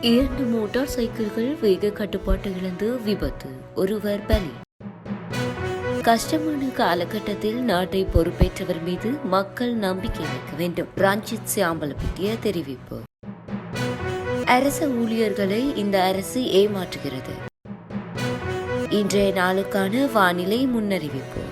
2 motor சைக்கிள்கள் வேக கட்டுப்பாட்டை இழந்து விபத்து, ஒருவர் பலி. கஷ்டமான காலகட்டத்தில் நாட்டை பொறுப்பேற்றவர் மீது மக்கள் நம்பிக்கை வைக்க வேண்டும். ரஞ்சித் சியாம்பலப்பிட்டிய தெரிவிப்பு. அரச ஊழியர்களை இந்த அரசு ஏமாற்றுகிறது. இன்றைய நாளுக்கான வானிலை முன்னறிவிப்பு.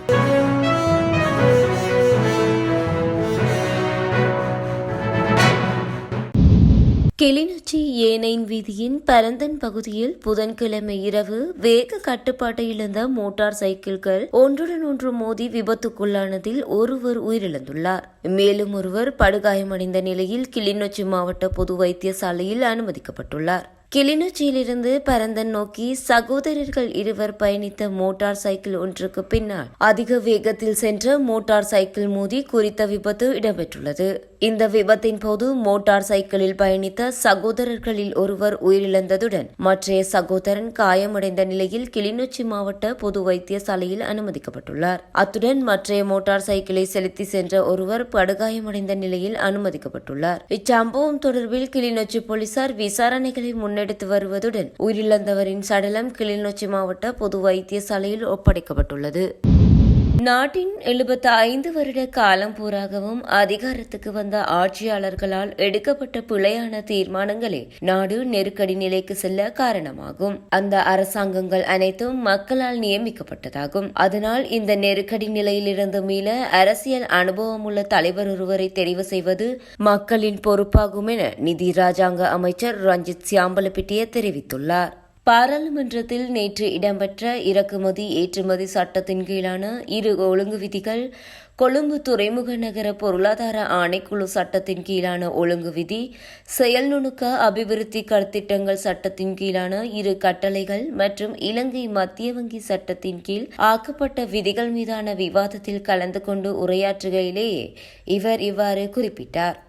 கிளிநொச்சி ஏனைன் வீதியின் பரந்தன் பகுதியில் புதன்கிழமை இரவு வேக கட்டுப்பாட்டை இழந்த மோட்டார் சைக்கிள்கள் ஒன்றுடன் ஒன்று மோதி விபத்துக்குள்ளானதில் ஒருவர் உயிரிழந்துள்ளார். மேலும் ஒருவர் படுகாயமடைந்த நிலையில் கிளிநொச்சி மாவட்ட பொது வைத்தியசாலையில் அனுமதிக்கப்பட்டுள்ளார். கிளிநொச்சியிலிருந்து பரந்தன் நோக்கி சகோதரர்கள் இருவர் பயணித்த மோட்டார் சைக்கிள் ஒன்றுக்கு பின்னால் அதிக வேகத்தில் சென்ற மோட்டார் சைக்கிள் மோதி குறித்த விபத்து இடம்பெற்றுள்ளது. இந்த விபத்தின் போது மோட்டார் சைக்கிளில் பயணித்த சகோதரர்களில் ஒருவர் உயிரிழந்ததுடன் மற்றைய சகோதரன் காயமடைந்த நிலையில் கிளிநொச்சி மாவட்ட பொது வைத்தியசாலையில் அனுமதிக்கப்பட்டுள்ளார். அத்துடன் மற்றைய மோட்டார் சைக்கிளை செலுத்தி சென்ற ஒருவர் படுகாயமடைந்த நிலையில் அனுமதிக்கப்பட்டுள்ளார். இச்சம்பவம் தொடர்பில் கிளிநொச்சி போலீசார் விசாரணைகளை முன்னெடுத்து வருவதுடன் உயிரிழந்தவரின் சடலம் கிளிநொச்சி மாவட்ட பொது வைத்தியசாலையில் ஒப்படைக்கப்பட்டுள்ளது. நாட்டின் 75 வருட காலம் பூராகவும் அதிகாரத்துக்கு வந்த ஆட்சியாளர்களால் எடுக்கப்பட்ட பிழையான தீர்மானங்களே நாடு நெருக்கடி நிலைக்கு செல்ல காரணமாகும். அந்த அரசாங்கங்கள் அனைத்தும் மக்களால் நியமிக்கப்பட்டதாகும். அதனால் இந்த நெருக்கடி நிலையிலிருந்து மீள அரசியல் அனுபவமுள்ள தலைவர் ஒருவரை தெரிவு செய்வது மக்களின் பொறுப்பாகும் என நிதி ராஜாங்க அமைச்சர் ரஞ்சித் சியாம்பலப்பிட்டிய தெரிவித்துள்ளார். பாராளுமன்றத்தில் நேற்று இடம்பெற்ற இறக்குமதி ஏற்றுமதி சட்டத்தின் கீழான இரு ஒழுங்கு விதிகள், கொழும்பு துறைமுக நகர பொருளாதார ஆணைக்குழு சட்டத்தின் கீழான ஒழுங்கு விதி, செயல் நுணுக்க அபிவிருத்தி கருத்திட்டங்கள் சட்டத்தின் கீழான இரு கட்டளைகள் மற்றும் இலங்கை மத்திய வங்கி சட்டத்தின் கீழ் ஆக்கப்பட்ட விதிகள் மீதான விவாதத்தில் கலந்து கொண்டு உரையாற்றுகையிலேயே இவர் இவ்வாறு குறிப்பிட்டார்.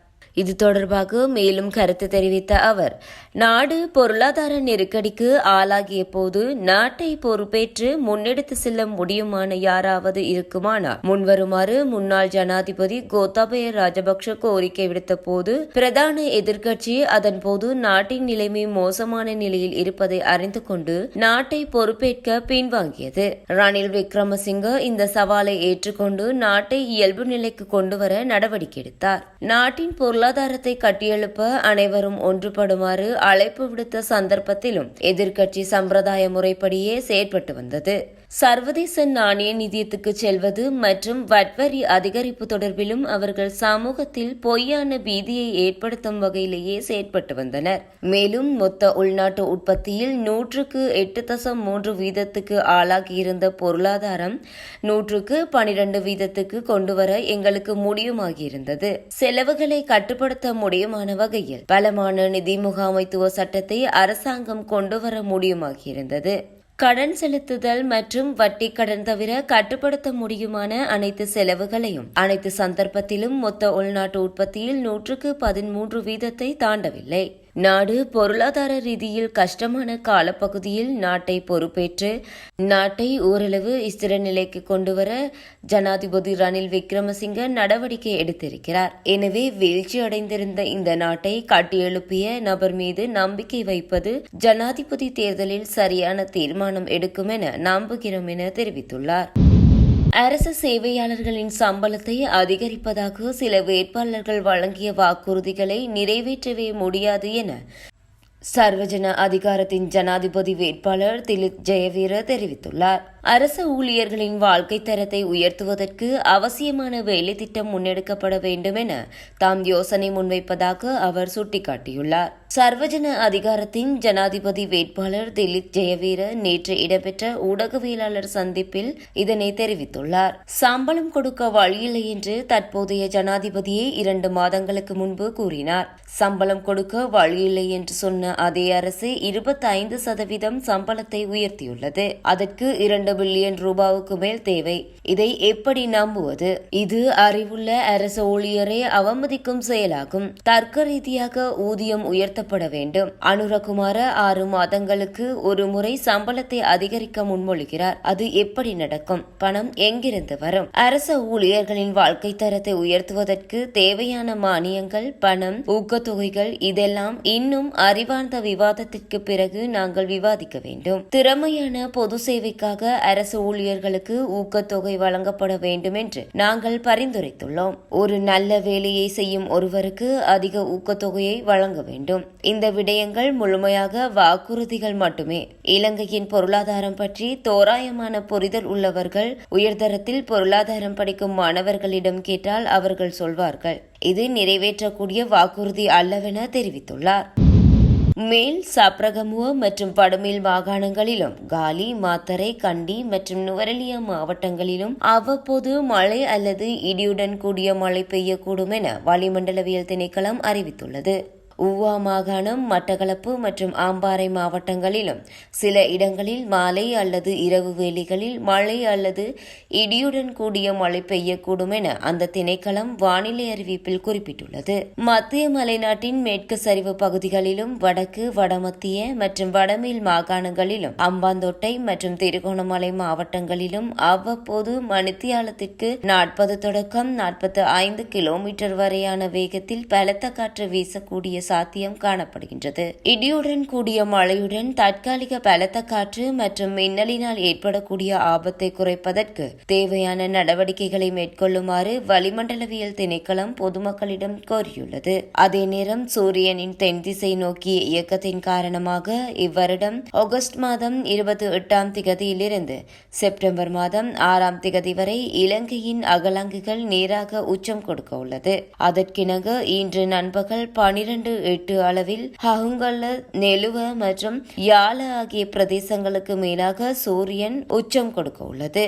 இது தொடர்பாக மேலும் கருத்து தெரிவித்த அவர், நாடு பொருளாதார நெருக்கடிக்கு ஆளாகிய போது நாட்டை பொறுப்பேற்று முன்னெடுத்து செல்ல முடியுமான யாராவது இருக்குமானால் முன்வருமாறு முன்னாள் ஜனாதிபதி கோத்தாபய ராஜபக்ஷ கோரிக்கை விடுத்த போது பிரதான எதிர்க்கட்சி அதன் போது நாட்டின் நிலைமை மோசமான நிலையில் இருப்பதை அறிந்து கொண்டு நாட்டை பொறுப்பேற்க பின்வாங்கியது. ரணில் விக்ரமசிங்க இந்த சவாலை ஏற்றுக்கொண்டு நாட்டை இயல்பு நிலைக்கு கொண்டுவர நடவடிக்கை எடுத்தார். நாட்டின் பொருளாதாரத்தை கட்டியெழுப்ப அனைவரும் ஒன்றுபடுமாறு அழைப்பு விடுத்த சந்தர்ப்பத்திலும் எதிர்க்கட்சி சம்பிரதாய முறைப்படியே செயற்பட்டு வந்தது. சர்வதேச நாணய நிதியத்துக்கு செல்வது மற்றும் வட்வரி அதிகரிப்பு தொடர்பிலும் அவர்கள் சமூகத்தில் பொய்யான பீதியை ஏற்படுத்தும் வகையிலேயே செயற்பட்டு வந்தனர். மேலும் மொத்த உள்நாட்டு உற்பத்தியில் 100% 8% ஆளாகியிருந்த பொருளாதாரம் 100% கொண்டுவர எங்களுக்கு முடியுமாகியிருந்தது. செலவுகளை கட்டுப்படுத்த முடியுமான வகையில் பலமான நிதி முகாமைத்துவ சட்டத்தை அரசாங்கம் கொண்டுவர முடியுமாகியிருந்தது. கடன் செலுத்துதல் மற்றும் வட்டி கடன் தவிர கட்டுப்படுத்த முடியுமான அனைத்து செலவுகளையும் அனைத்து சந்தர்ப்பத்திலும் மொத்த உள்நாட்டு உற்பத்தியில் 113% தாண்டவில்லை. நாடு பொருளாதார ரீதியில் கஷ்டமான காலப்பகுதியில் நாட்டை பொறுப்பேற்று நாட்டை ஓரளவு ஸ்திர நிலைக்கு கொண்டுவர ஜனாதிபதி ரணில் விக்ரமசிங்க நடவடிக்கை எடுத்திருக்கிறார். எனவே வீழ்ச்சி அடைந்திருந்த இந்த நாட்டை கட்டியெழுப்பிய நபர் மீது நம்பிக்கை வைப்பது ஜனாதிபதி தேர்தலில் சரியான தீர்மானம் எடுக்கும் என நம்புகிறோம் என தெரிவித்துள்ளார். அரசு சேவையாளர்களின் சம்பளத்தை அதிகரிப்பதாக சில வேட்பாளர்கள் வழங்கிய வாக்குறுதிகளை நிறைவேற்றவே முடியாது என சர்வஜன அதிகாரத்தின் ஜனாதிபதி வேட்பாளர் திலித் ஜெயவீர தெரிவித்துள்ளார். அரசு ஊழியர்களின் வாழ்க்கை தரத்தை உயர்த்துவதற்கு அவசியமான வேலை திட்டம் முன்னெடுக்கப்பட வேண்டும் என தாம் யோசனை முன்வைப்பதாக அவர் சுட்டிக்காட்டியுள்ளார். சர்வஜன அதிகாரத்தின் ஜனாதிபதி வேட்பாளர் திலித் ஜெயவீர நேற்று இடம்பெற்ற ஊடகவியலாளர் சந்திப்பில் இதனை தெரிவித்துள்ளார். சம்பளம் கொடுக்க வழியில்லை என்று தற்போதைய ஜனாதிபதியே 2 மாதங்களுக்கு முன்பு கூறினார். சம்பளம் கொடுக்க வழியில்லை என்று சொன்ன அதே அரசு 25% சம்பளத்தை உயர்த்தியுள்ளது. அதற்கு 2 பில்லியன் ரூபாவுக்கு மேல் தேவை. இதை எப்படி நம்புவது? இது அறிவுள்ள அரசு ஊழியரை அவமதிக்கும் செயலாகும். தர்க்க ரீதியாக ஊதியம் உயர்த்தப்பட வேண்டும். அனுரகுமார 6 மாதங்களுக்கு ஒரு முறை சம்பளத்தை அதிகரிக்க முன்மொழிகிறார். அது எப்படி நடக்கும்? பணம் எங்கிருந்து வரும்? அரசு ஊழியர்களின் வாழ்க்கை தரத்தை உயர்த்துவதற்கு தேவையான மானியங்கள், பணம், ஊக்கத்தொகைகள் இதெல்லாம் இன்னும் அறிவார்ந்த விவாதத்திற்கு பிறகு நாங்கள் விவாதிக்க வேண்டும். திறமையான பொது சேவைக்காக அரசு ஊழியர்களுக்கு ஊக்கத்தொகை வழங்கப்பட வேண்டும் என்று நாங்கள் பரிந்துரைத்துள்ளோம். ஒரு நல்ல வேலையை செய்யும் ஒருவருக்கு அதிக ஊக்கத்தொகையை வழங்க வேண்டும். இந்த விடயங்கள் முழுமையாக வாக்குறுதிகள் மட்டுமே. இலங்கையின் பொருளாதாரம் பற்றி தோராயமான புரிதல் உள்ளவர்கள் உயர்தரத்தில் பொருளாதாரம் படிக்கும் மாணவர்களிடம் கேட்டால் அவர்கள் சொல்வார்கள், இது நிறைவேற்றக்கூடிய வாக்குறுதி அல்லவென தெரிவித்துள்ளார். மேல் சப்ரகமுவ மற்றும் படுமில் மாகாணங்களிலும் காலி, மாத்தறை, கண்டி மற்றும் நுவரெலியா மாவட்டங்களிலும் அவ்வப்போது மழை அல்லது இடியுடன் கூடிய மழை பெய்யக்கூடும் என வளிமண்டலவியல் திணைக்களம் அறிவித்துள்ளது. ஊவா மாகாணம், மட்டக்களப்பு மற்றும் அம்பாறை மாவட்டங்களிலும் சில இடங்களில் மாலை அல்லது இரவு வேளைகளில் மழை அல்லது இடியுடன் கூடிய மழை பெய்யக்கூடும் என அந்த திணைக்களம் வானிலை அறிவிப்பில் குறிப்பிட்டுள்ளது. மத்திய மலைநாட்டின் மேற்கு சரிவு பகுதிகளிலும் வடக்கு, வடமத்திய மற்றும் வடமேல் மாகாணங்களிலும் அம்பாந்தோட்டை மற்றும் திருகோணமலை மாவட்டங்களிலும் அவ்வப்போது மணித்தியாலத்திற்கு 40 தொடக்கம் 45 கிலோமீட்டர் வரையான வேகத்தில் பலத்த காற்று வீசக்கூடிய சாத்தியம் காணப்படுகின்றது. இடியுடன் கூடிய மழையுடன் தற்காலிக பலத்த காற்று மற்றும் மின்னலினால் ஏற்படக்கூடிய ஆபத்தை குறைப்பதற்கு தேவையான நடவடிக்கைகளை மேற்கொள்ளுமாறு வளிமண்டலவியல் திணைக்களம் பொதுமக்களிடம் கோரியுள்ளது. அதே நேரம் சூரியனின் தென் திசை நோக்கிய இயக்கத்தின் காரணமாக இவ்வருடம் ஆகஸ்ட் மாதம் 28ஆம் திகதியிலிருந்து செப்டம்பர் மாதம் 6ஆம் திகதி வரை இலங்கையின் அகலங்குகள் நேராக உச்சம் கொடுக்க உள்ளது. அதற்கிணங்க இன்று நண்பகல் 12:08 அளவில் ஹகுங்கல்ல, நெலுவ மற்றும் யாழ ஆகிய பிரதேசங்களுக்கு மேலாக சூரியன் உச்சம் கொடுக்க உள்ளது.